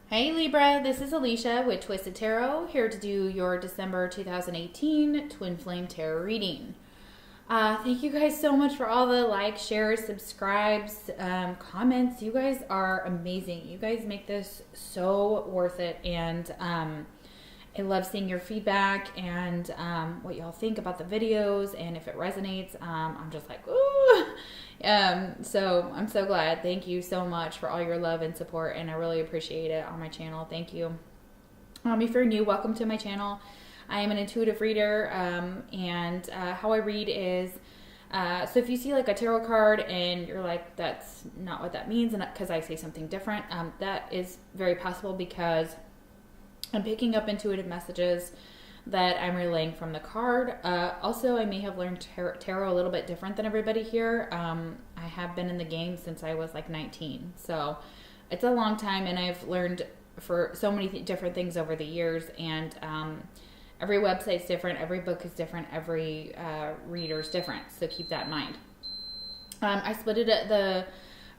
Hey Libra, this is Alicia with Twisted Tarot, here to do your December 2018 Twin Flame Tarot reading. Thank you guys so much for all the likes, shares, subscribes, comments. You guys are amazing. You guys make this so worth it, and I love seeing your feedback and what y'all think about the videos, and if it resonates, I'm just like, ooh. So I'm so glad. Thank you so much for all your love and support, and I really appreciate it on my channel. Thank you. If you're new, welcome to my channel. I am an intuitive reader, and how I read is, so if you see like a tarot card and you're like, that's not what that means, and because I say something different, that is very possible because I'm picking up intuitive messages that I'm relaying from the card. Also, I may have learned tarot a little bit different than everybody here. I have been in the game since I was like 19. So it's a long time, and I've learned for so many different things over the years. And every website's different. Every book is different. Every reader's different. So keep that in mind. I split the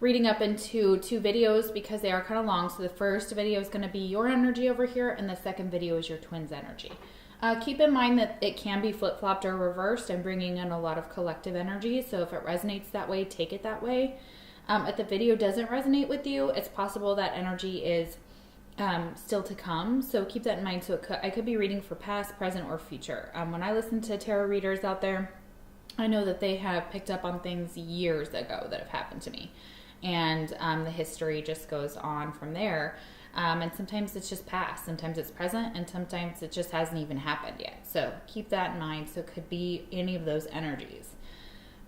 reading up into two videos because they are kind of long. So the first video is going to be your energy over here, and the second video is your twin's energy. Keep in mind that it can be flip-flopped or reversed. I'm bringing in a lot of collective energy, so if it resonates that way, take it that way. If the video doesn't resonate with you, it's possible that energy is still to come, so keep that in mind. So I could be reading for past, present, or future. When I listen to tarot readers out there, I know that they have picked up on things years ago that have happened to me, and the history just goes on from there. And sometimes it's just past, sometimes it's present, and sometimes it just hasn't even happened yet. So keep that in mind. So it could be any of those energies.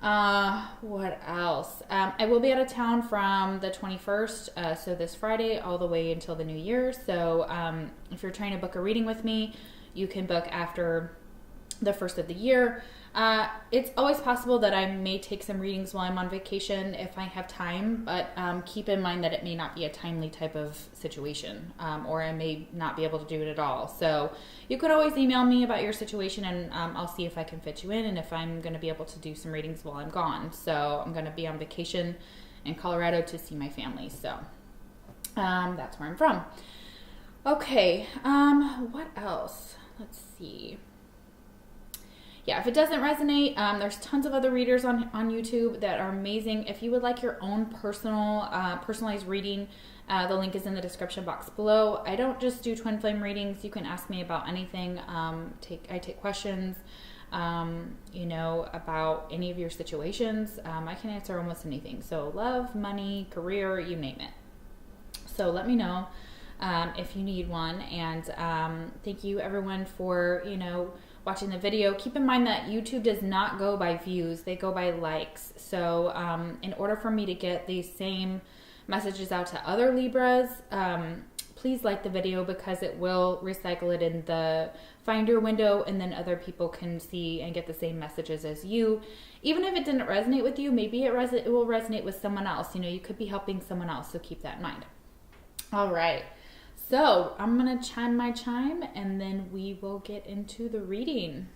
What else? I will be out of town from the 21st, so this Friday, all the way until the new year. So if you're trying to book a reading with me, you can book after the first of the year. It's always possible that I may take some readings while I'm on vacation if I have time, but keep in mind that it may not be a timely type of situation, or I may not be able to do it at all. So you could always email me about your situation, and I'll see if I can fit you in and if I'm going to be able to do some readings while I'm gone. So I'm going to be on vacation in Colorado to see my family. So that's where I'm from. Okay, what else? Let's see. Yeah, if it doesn't resonate, there's tons of other readers on YouTube that are amazing. If you would like your own personalized reading, the link is in the description box below. I don't just do twin flame readings. You can ask me about anything. I take questions, about any of your situations. I can answer almost anything. So love, money, career, you name it. So let me know if you need one. And thank you everyone for, watching the video. Keep in mind that YouTube does not go by views, they go by likes. So in order for me to get these same messages out to other Libras, please like the video because it will recycle it in the finder window, and then other people can see and get the same messages as you. Even if it didn't resonate with you, maybe it will resonate with someone else. You could be helping someone else, so keep that in mind. All right. So I'm going to chime my chime, and then we will get into the reading.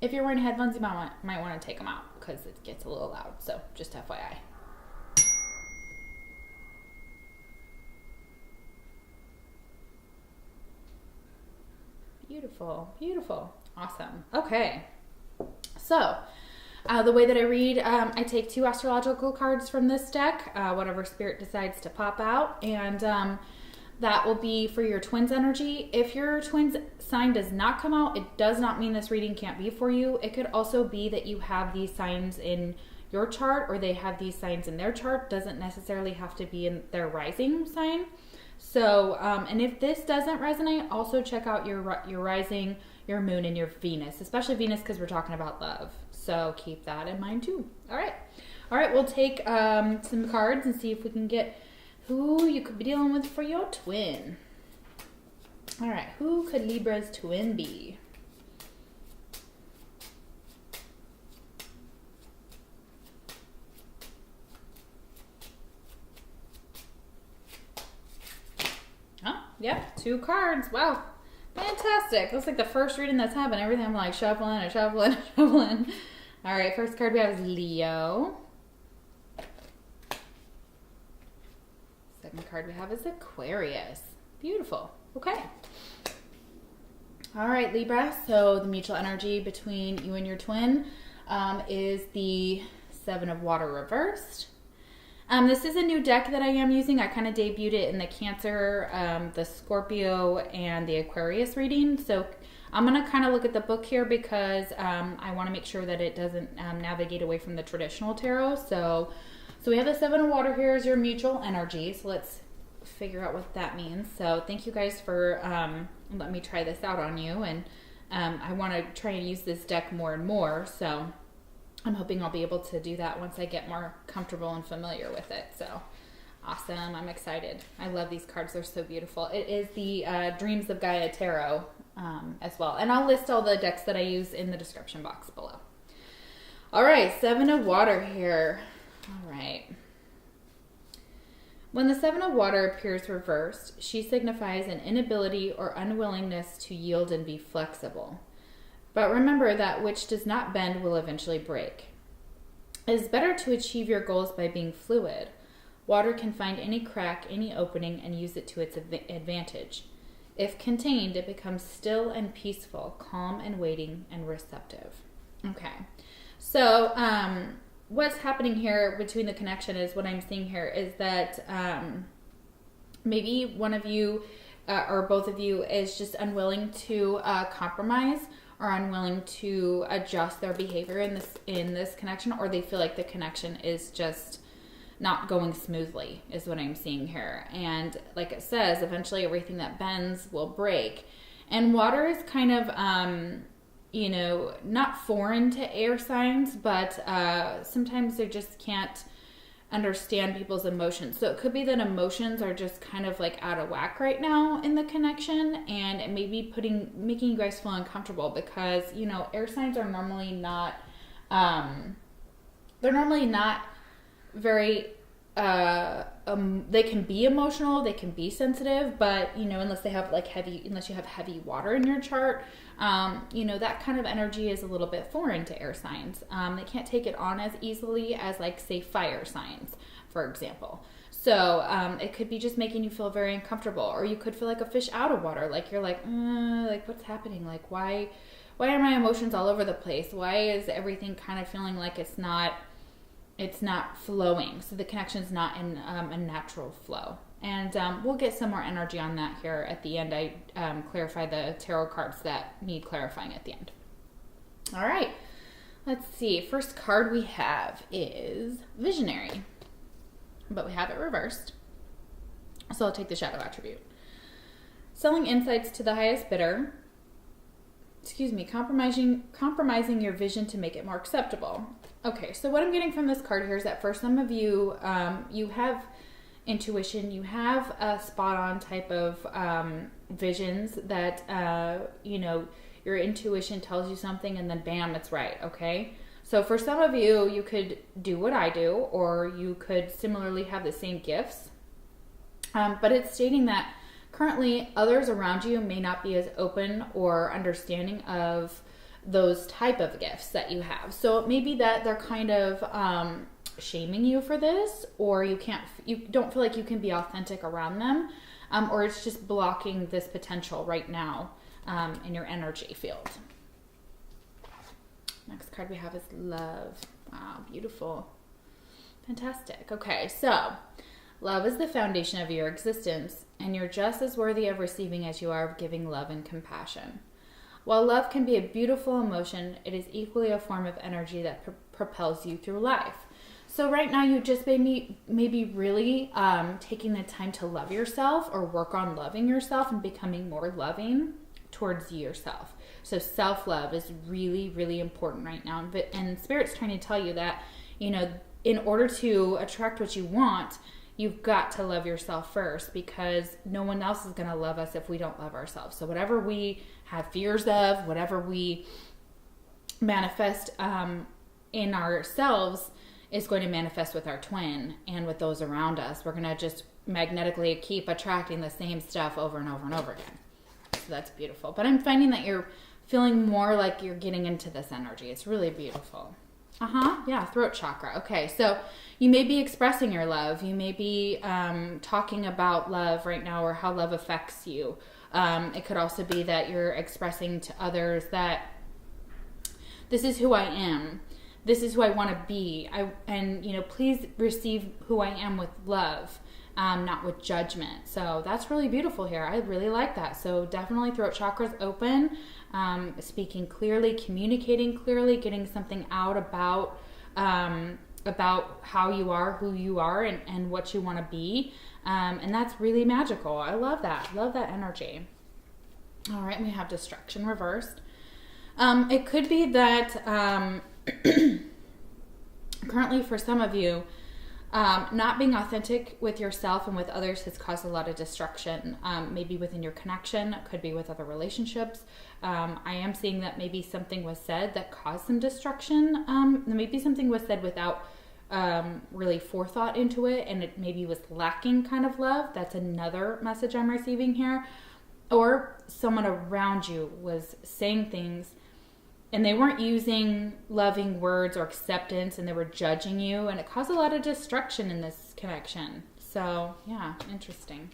If you're wearing headphones, you might want to take them out because it gets a little loud. So just FYI. Beautiful, beautiful. Awesome. Okay. So the way that I read, I take two astrological cards from this deck, whatever spirit decides to pop out, and that will be for your twins energy. If your twins sign does not come out, it does not mean this reading can't be for you. It could also be that you have these signs in your chart, or they have these signs in their chart. Doesn't necessarily have to be in their rising sign. So, and if this doesn't resonate, also check out your rising, your moon, and your Venus, especially Venus because we're talking about love. So keep that in mind too. All right, we'll take some cards and see if we can get who you could be dealing with for your twin. All right, who could Libra's twin be? Oh, yep, two cards. Wow, fantastic. Looks like the first reading that's happened. Everything I'm like shuffling and shuffling and shuffling. All right, first card we have is Leo. Second card we have is Aquarius. Beautiful. Okay. All right, Libra. So the mutual energy between you and your twin is the Seven of Water reversed. This is a new deck that I am using. I kind of debuted it in the Cancer, the Scorpio, and the Aquarius reading. So I'm going to kind of look at the book here because I want to make sure that it doesn't navigate away from the traditional tarot. So we have the Seven of Water here as your mutual energy. So let's figure out what that means. So thank you guys for letting me try this out on you. And I want to try and use this deck more and more. So I'm hoping I'll be able to do that once I get more comfortable and familiar with it. So awesome. I'm excited. I love these cards. They're so beautiful. It is the Dreams of Gaia Tarot as well. And I'll list all the decks that I use in the description box below. All right. Seven of Water here. All right. When the Seven of Water appears reversed, she signifies an inability or unwillingness to yield and be flexible. But remember that which does not bend will eventually break. It is better to achieve your goals by being fluid. Water can find any crack, any opening, and use it to its advantage. If contained, it becomes still and peaceful, calm and waiting, and receptive. Okay. So, what's happening here between the connection is what I'm seeing here is that maybe one of you or both of you is just unwilling to compromise or unwilling to adjust their behavior in this connection, or they feel like the connection is just not going smoothly is what I'm seeing here. And like it says, eventually everything that bends will break. And water is kind of not foreign to air signs, but sometimes they just can't understand people's emotions. So it could be that emotions are just kind of like out of whack right now in the connection, and it may be making you guys feel uncomfortable because, air signs are normally not, they're normally not very, they can be emotional, they can be sensitive, but, unless you have heavy water in your chart, that kind of energy is a little bit foreign to air signs. They can't take it on as easily as, say, fire signs, for example. So it could be just making you feel very uncomfortable, or you could feel like a fish out of water. Like you're like what's happening? Like, why are my emotions all over the place? Why is everything kind of feeling like it's not flowing? So the connection's not in a natural flow. And we'll get some more energy on that here at the end. I clarify the tarot cards that need clarifying at the end. All right. Let's see. First card we have is Visionary. But we have it reversed. So I'll take the shadow attribute. Selling insights to the highest bidder. Compromising your vision to make it more acceptable. Okay, so what I'm getting from this card here is that for some of you, you have intuition, you have a spot on type of visions that your intuition tells you something and then bam, it's right. Okay, so for some of you, you could do what I do, or you could similarly have the same gifts, but it's stating that currently others around you may not be as open or understanding of those type of gifts that you have. So it may be that they're kind of shaming you for this, or you don't feel like you can be authentic around them, or it's just blocking this potential right now in your energy field. Next card we have is Love. Wow, beautiful. Fantastic. Okay, so love is the foundation of your existence, and you're just as worthy of receiving as you are of giving love and compassion. While love can be a beautiful emotion, it is equally a form of energy that propels you through life. So right now you just maybe really taking the time to love yourself, or work on loving yourself and becoming more loving towards yourself. So self-love is really, really important right now. And Spirit's trying to tell you that, in order to attract what you want, you've got to love yourself first, because no one else is going to love us if we don't love ourselves. So whatever we have fears of, whatever we manifest in ourselves is going to manifest with our twin and with those around us. We're going to just magnetically keep attracting the same stuff over and over and over again. So that's beautiful. But I'm finding that you're feeling more like you're getting into this energy. It's really beautiful. Yeah, throat chakra. Okay, so you may be expressing your love. You may be talking about love right now or how love affects you. It could also be that you're expressing to others that this is who I am. This is who I want to be. Please receive who I am with love, not with judgment. So that's really beautiful here. I really like that. So definitely throat chakra's open, speaking clearly, communicating clearly, getting something out about how you are, who you are, and what you want to be. And that's really magical. I love that. Love that energy. All right, we have destruction reversed. It could be that currently for some of you, not being authentic with yourself and with others has caused a lot of destruction, maybe within your connection, could be with other relationships. I am seeing that maybe something was said that caused some destruction. Maybe something was said without really forethought into it, and it maybe was lacking kind of love. That's another message I'm receiving here. Or someone around you was saying things and they weren't using loving words or acceptance, and they were judging you, and it caused a lot of destruction in this connection. So, yeah, interesting.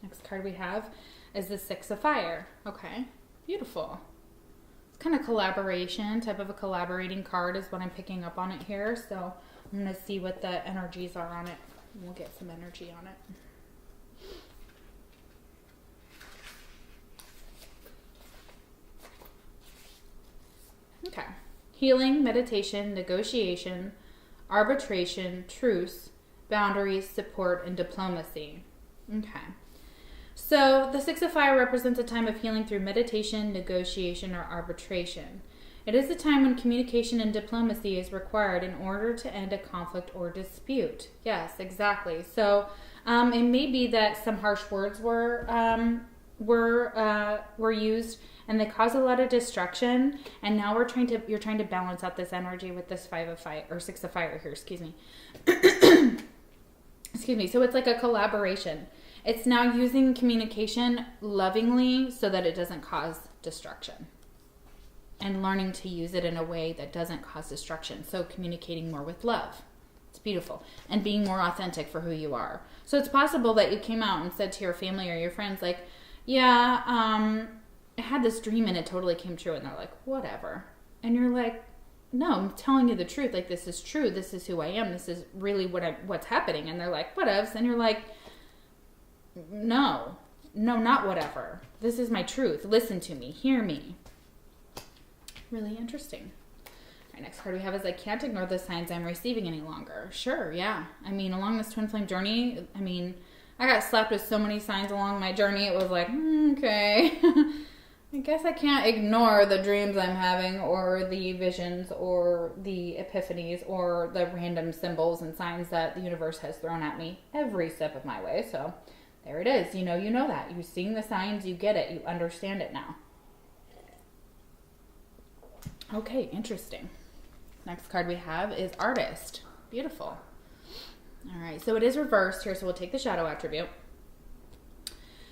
Next card we have is the Six of Fire. Okay, beautiful. It's kind of collaboration, type of a collaborating card is what I'm picking up on it here. So I'm going to see what the energies are on it. We'll get some energy on it. Okay. Healing, meditation, negotiation, arbitration, truce, boundaries, support, and diplomacy. Okay. So the Six of Fire represents a time of healing through meditation, negotiation, or arbitration. It is a time when communication and diplomacy is required in order to end a conflict or dispute. Yes, exactly. So it may be that some harsh words were used, and they cause a lot of destruction. And now you're trying to balance out this energy with this Five of Fire or Six of Fire here. Excuse me. Excuse me. So it's like a collaboration. It's now using communication lovingly so that it doesn't cause destruction, and learning to use it in a way that doesn't cause destruction. So communicating more with love. It's beautiful. And being more authentic for who you are. So it's possible that you came out and said to your family or your friends, like, yeah, I had this dream and it totally came true. And they're like, whatever. And you're like, no, I'm telling you the truth. Like, this is true. This is who I am. This is really what's happening. And they're like, whatevs. And you're like, no, not whatever. This is my truth. Listen to me. Hear me. Really interesting. All right, next card we have is I can't ignore the signs I'm receiving any longer. Sure, yeah. I mean, along this twin flame journey, I got slapped with so many signs along my journey. It was like, okay. I guess I can't ignore the dreams I'm having, or the visions, or the epiphanies, or the random symbols and signs that the universe has thrown at me every step of my way. So there it is. You know that. You're seeing the signs. You get it. You understand it now. Okay, interesting. Next card we have is Artist. Beautiful. All right, so it is reversed here, so we'll take the shadow attribute.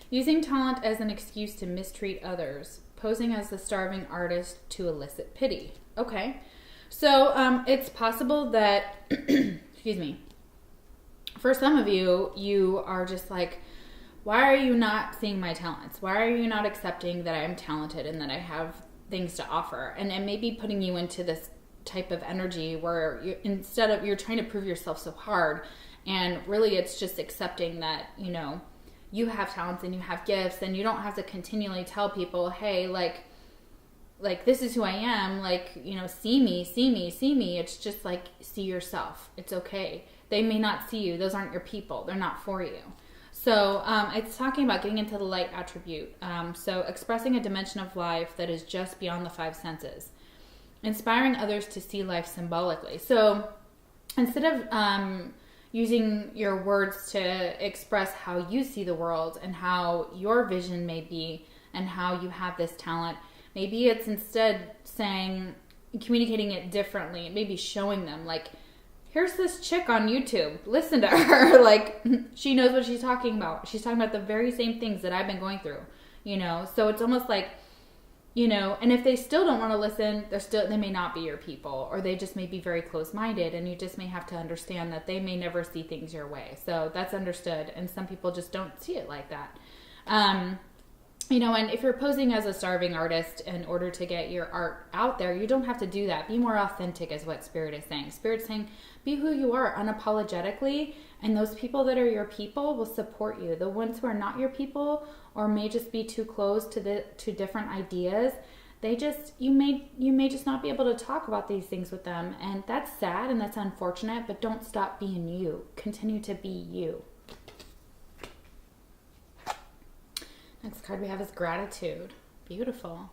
Using talent as an excuse to mistreat others. Posing as the starving artist to elicit pity. Okay, so it's possible that, excuse me, for some of you, you are just like, why are you not seeing my talents? Why are you not accepting that I'm talented and that I have things to offer? And it may be putting you into this type of energy where you're trying to prove yourself so hard, and really it's just accepting that, you have talents and you have gifts, and you don't have to continually tell people, hey, like this is who I am, see me. It's just like, see yourself. It's okay. They may not see you. Those aren't your people. They're not for you. So it's talking about getting into the light attribute. So expressing a dimension of life that is just beyond the five senses. Inspiring others to see life symbolically. So instead of using your words to express how you see the world and how your vision may be and how you have this talent, maybe it's instead communicating it differently, maybe showing them, like, here's this chick on YouTube. Listen to her. Like, she knows what she's talking about. She's talking about the very same things that I've been going through, So it's almost like you know, and if they still don't want to listen, they may not be your people, or they just may be very close-minded, and you just may have to understand that they may never see things your way. So that's understood, and some people just don't see it like that. You know, and if you're posing as a starving artist in order to get your art out there, you don't have to do that. Be more authentic is what Spirit is saying. Spirit's saying, be who you are unapologetically, and those people that are your people will support you. The ones who are not your people, or may just be too close to different ideas, you may just not be able to talk about these things with them, and that's sad and that's unfortunate, but don't stop being you. Continue to be you. Next card we have is gratitude. Beautiful.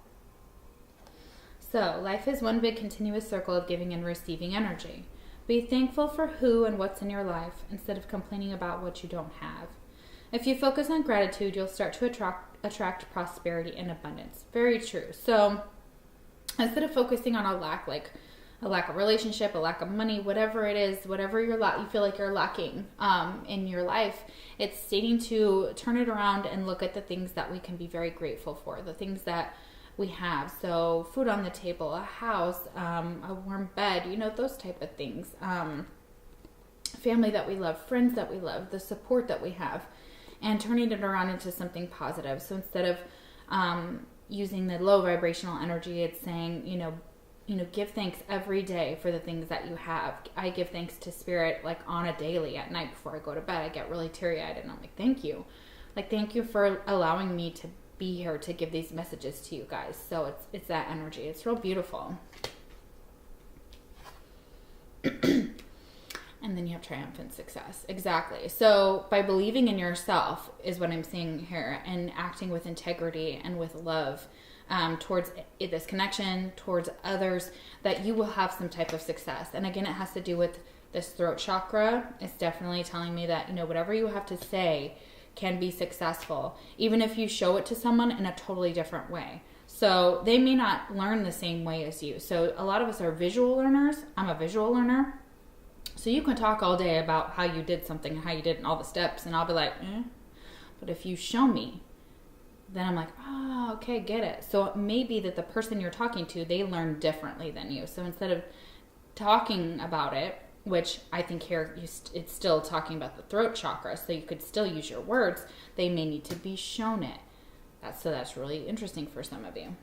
So, life is one big continuous circle of giving and receiving energy. Be thankful for who and what's in your life instead of complaining about what you don't have. If you focus on gratitude, you'll start to attract prosperity and abundance. Very true. So, instead of focusing on a lack, like a lack of relationship, a lack of money, whatever it is, whatever you feel like you're lacking in your life, it's stating to turn it around and look at the things that we can be very grateful for, the things that we have. So food on the table, a house, a warm bed, you know, those type of things. Family that we love, friends that we love, the support that we have, and turning it around into something positive. So instead of using the low vibrational energy, it's saying, you know, give thanks every day for the things that you have. I give thanks to Spirit like on a daily at night before I go to bed. I get really teary-eyed and I'm like, thank you. Like, thank you for allowing me to be here to give these messages to you guys. So it's that energy. It's real beautiful. And then you have triumphant success. Exactly. So by believing in yourself is what I'm seeing here, and acting with integrity and with love towards this connection, towards others, that you will have some type of success. And again, it has to do with this throat chakra. It's definitely telling me that, you know, whatever you have to say can be successful, even if you show it to someone in a totally different way. So they may not learn the same way as you. So a lot of us are visual learners. I'm a visual learner. So you can talk all day about how you did something, how you did and all the steps, and I'll be like, But if you show me, then I'm like, oh, okay, get it. So it may be that the person you're talking to, they learn differently than you. So instead of talking about it, which I think here it's still talking about the throat chakra, so you could still use your words, they may need to be shown it. That's really interesting for some of you.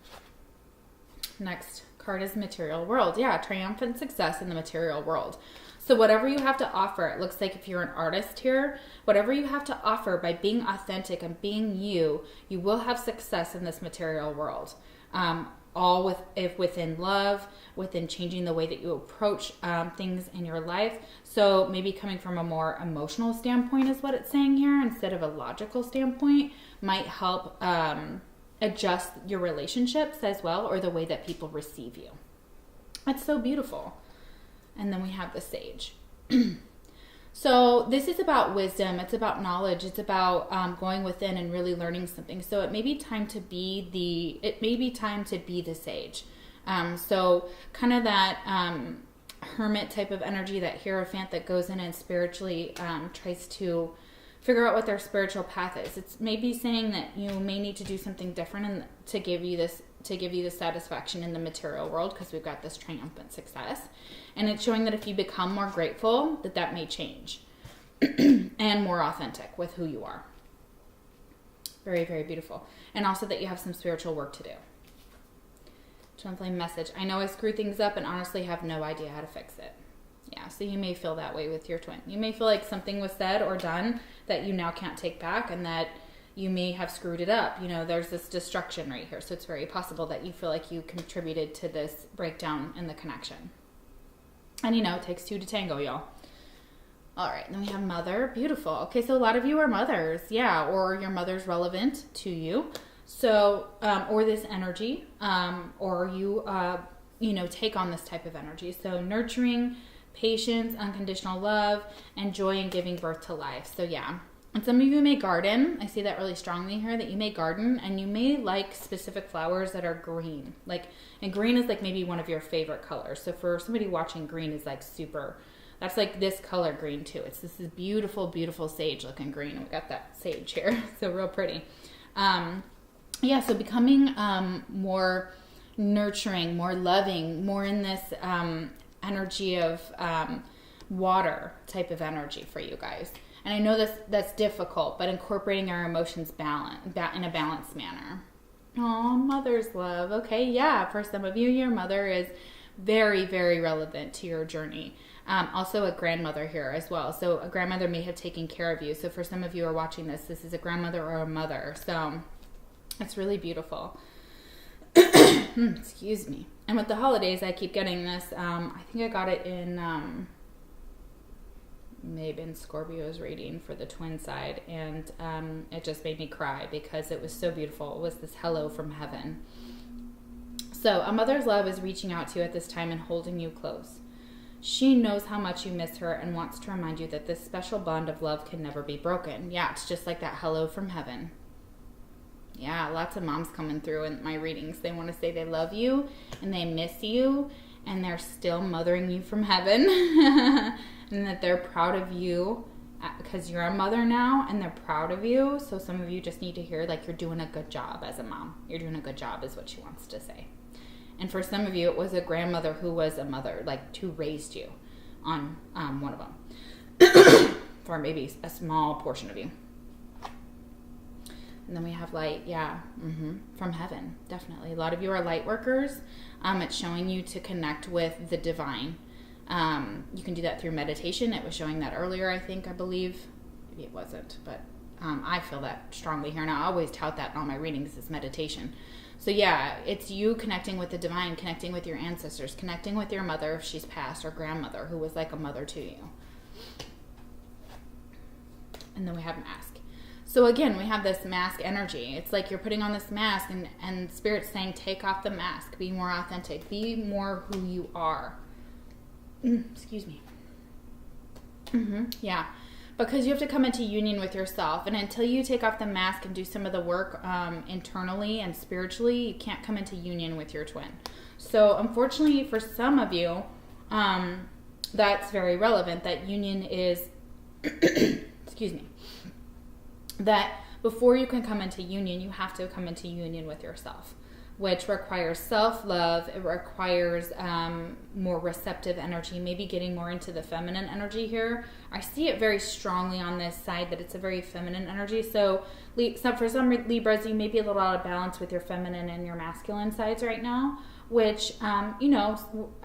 Next card is material world. Yeah, triumphant success in the material world. So whatever you have to offer, it looks like if you're an artist here, whatever you have to offer by being authentic and being you, you will have success in this material world. All within love, within changing the way that you approach things in your life. So maybe coming from a more emotional standpoint is what it's saying here, instead of a logical standpoint, might help adjust your relationships as well, or the way that people receive you. That's so beautiful. And then we have the Sage. So this is about wisdom. It's about knowledge. It's about going within and really learning something. So it may be time to be the Sage. So kind of that hermit type of energy, that Hierophant that goes in and spiritually tries to figure out what their spiritual path is. It's maybe saying that you may need to do something different to give you this satisfaction in the material world, because we've got this triumphant success. And it's showing that if you become more grateful, that may change and more authentic with who you are. Very, very beautiful. And also that you have some spiritual work to do. Twin Flame message. I know I screw things up and honestly have no idea how to fix it. Yeah, so you may feel that way with your twin. You may feel like something was said or done that you now can't take back, and that you may have screwed it up. You know, there's this destruction right here. So it's very possible that you feel like you contributed to this breakdown in the connection. And you know, it takes two to tango, y'all. All right, then we have Mother. Beautiful. Okay, so a lot of you are mothers. Yeah, or your mother's relevant to you. So, or this energy, or you, take on this type of energy. So nurturing, patience, unconditional love, and joy in giving birth to life. So yeah. And some of you may garden. I see that really strongly here, that you may garden, and you may like specific flowers that are green. And green is like maybe one of your favorite colors. So for somebody watching, green is like super, that's like this color green too. It's this beautiful, beautiful sage looking green. We got that sage here. So real pretty. yeah, so becoming more nurturing, more loving, more in this energy of water type of energy for you guys. And I know that's difficult, but incorporating our emotions in a balanced manner. Oh, mother's love. Okay, yeah, for some of you, your mother is very, very relevant to your journey. Also a grandmother here as well. So a grandmother may have taken care of you. So for some of you who are watching this is a grandmother or a mother. So it's really beautiful. Excuse me. And with the holidays, I keep getting this. I think I got it in maybe in Scorpio's reading for the twin side, and it just made me cry because it was so beautiful. It was this hello from heaven. So a mother's love is reaching out to you at this time and holding you close. She knows how much you miss her and wants to remind you that this special bond of love can never be broken. Yeah, it's just like that hello from heaven. Yeah, lots of moms coming through in my readings. They want to say they love you and they miss you and they're still mothering you from heaven and that they're proud of you because you're a mother now and they're proud of you. So some of you just need to hear like you're doing a good job as a mom. You're doing a good job is what she wants to say. And for some of you, it was a grandmother who was a mother, like who raised you on one of them. For maybe a small portion of you. And then we have light, yeah, from heaven, definitely. A lot of you are light workers. It's showing you to connect with the divine. You can do that through meditation. It was showing that earlier, I believe. Maybe it wasn't, but I feel that strongly here. And I always tout that in all my readings is meditation. So yeah, it's you connecting with the divine, connecting with your ancestors, connecting with your mother if she's passed, or grandmother who was like a mother to you. And then we have mask. So again, we have this mask energy. It's like you're putting on this mask and Spirit's saying, take off the mask. Be more authentic. Be more who you are. Excuse me. Yeah. Because you have to come into union with yourself. And until you take off the mask and do some of the work internally and spiritually, you can't come into union with your twin. So unfortunately for some of you, that's very relevant. That union is, excuse me, that before you can come into union, you have to come into union with yourself, which requires self-love. It requires more receptive energy, maybe getting more into the feminine energy here. I see it very strongly on this side that it's a very feminine energy. So for some Libras, you may be a little out of balance with your feminine and your masculine sides right now, which, I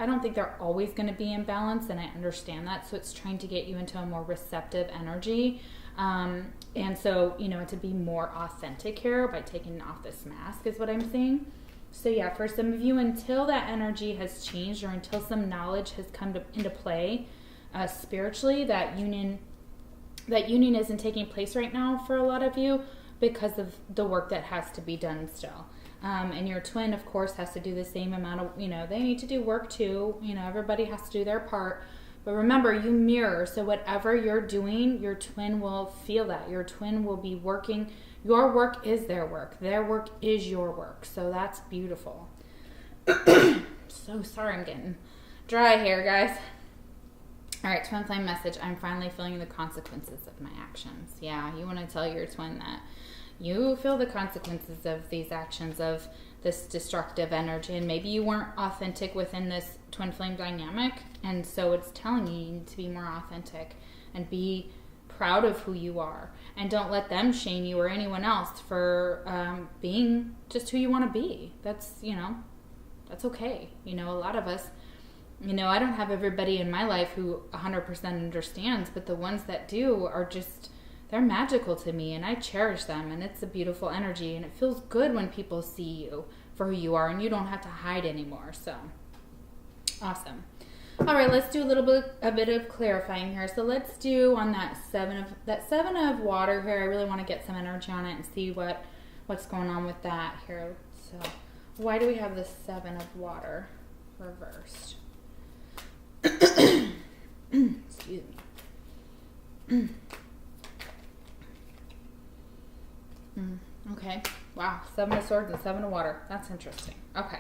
don't think they're always going to be in balance, and I understand that. So it's trying to get you into a more receptive energy. And so, to be more authentic here by taking off this mask is what I'm saying. So yeah, for some of you, until that energy has changed or until some knowledge has come into play spiritually, that union isn't taking place right now for a lot of you because of the work that has to be done still. And your twin, of course, has to do the same amount of, they need to do work too. Everybody has to do their part. But remember, you mirror. So whatever you're doing, your twin will feel that. Your twin will be working. Your work is their work. Their work is your work. So that's beautiful. So sorry, I'm getting dry here, guys. All right, twin flame message. I'm finally feeling the consequences of my actions. Yeah, you want to tell your twin that you feel the consequences of these actions, of this destructive energy, and maybe you weren't authentic within this twin flame dynamic, and so it's telling you need to be more authentic and be proud of who you are, and don't let them shame you or anyone else for being just who you want to be. That's that's okay. A lot of us, I don't have everybody in my life who 100% understands, but the ones that do are just, they're magical to me, and I cherish them, and it's a beautiful energy, and it feels good when people see you for who you are, and you don't have to hide anymore. So awesome. All right, let's do a bit of clarifying here. So let's do on that seven of water here. I really want to get some energy on it and see what's going on with that here. So why do we have the 7 of water reversed? Excuse me. Okay. Wow. 7 of swords and 7 of water. That's interesting. Okay.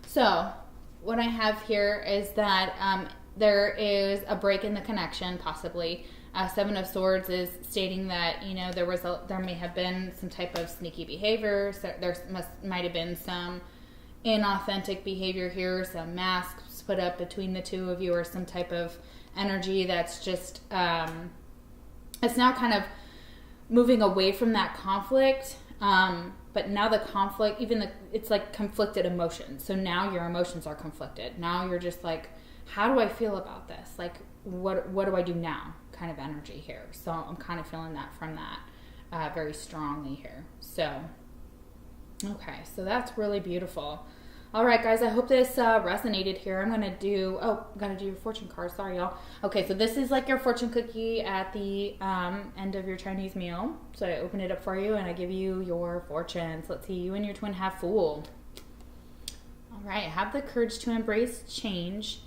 So what I have here is that there is a break in the connection, possibly. Seven of Swords is stating that, you know, there may have been some type of sneaky behavior. So might have been some inauthentic behavior here, some masks put up between the two of you, or some type of energy that's just it's now kind of moving away from that conflict. But now the conflict, it's like conflicted emotions. So now your emotions are conflicted. Now you're just like, how do I feel about this? Like, what do I do now? Kind of energy here. So I'm kind of feeling that from that very strongly here. So, okay, so that's really beautiful. All right, guys, I hope this resonated here. I'm gotta do your fortune card. Sorry, y'all. Okay, so this is like your fortune cookie at the end of your Chinese meal. So I open it up for you and I give you your fortunes. Let's see, you and your twin have Fool. All right, have the courage to embrace change.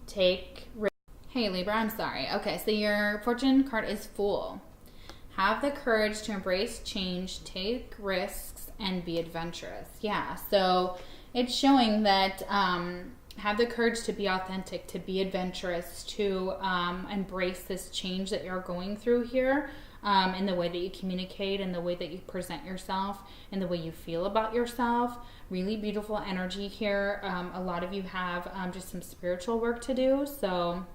Take risk. Hey, Libra, I'm sorry. Okay, so your fortune card is Fool. Have the courage to embrace change, take risks, and be adventurous. Yeah, so it's showing that have the courage to be authentic, to be adventurous, to embrace this change that you're going through here, in the way that you communicate, in the way that you present yourself, in the way you feel about yourself. Really beautiful energy here. A lot of you have just some spiritual work to do, so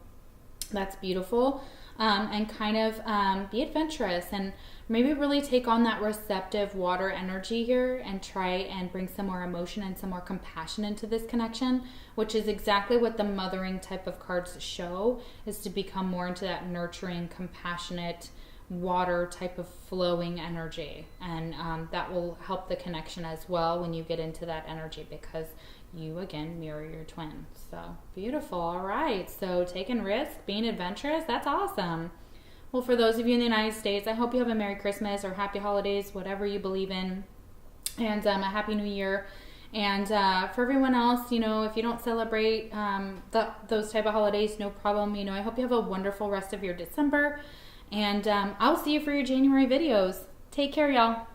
that's beautiful. And kind of be adventurous and maybe really take on that receptive water energy here and try and bring some more emotion and some more compassion into this connection, which is exactly what the mothering type of cards show, is to become more into that nurturing, compassionate, water type of flowing energy. And that will help the connection as well when you get into that energy, because you again mirror your twin. So beautiful. All right, so taking risks, being adventurous, that's awesome. Well, for those of you in the United States, I hope you have a Merry Christmas or Happy Holidays, whatever you believe in, and a Happy New Year. And for everyone else, you know, if you don't celebrate those type of holidays, no problem. You know, I hope you have a wonderful rest of your December, and I'll see you for your January videos. Take care, y'all.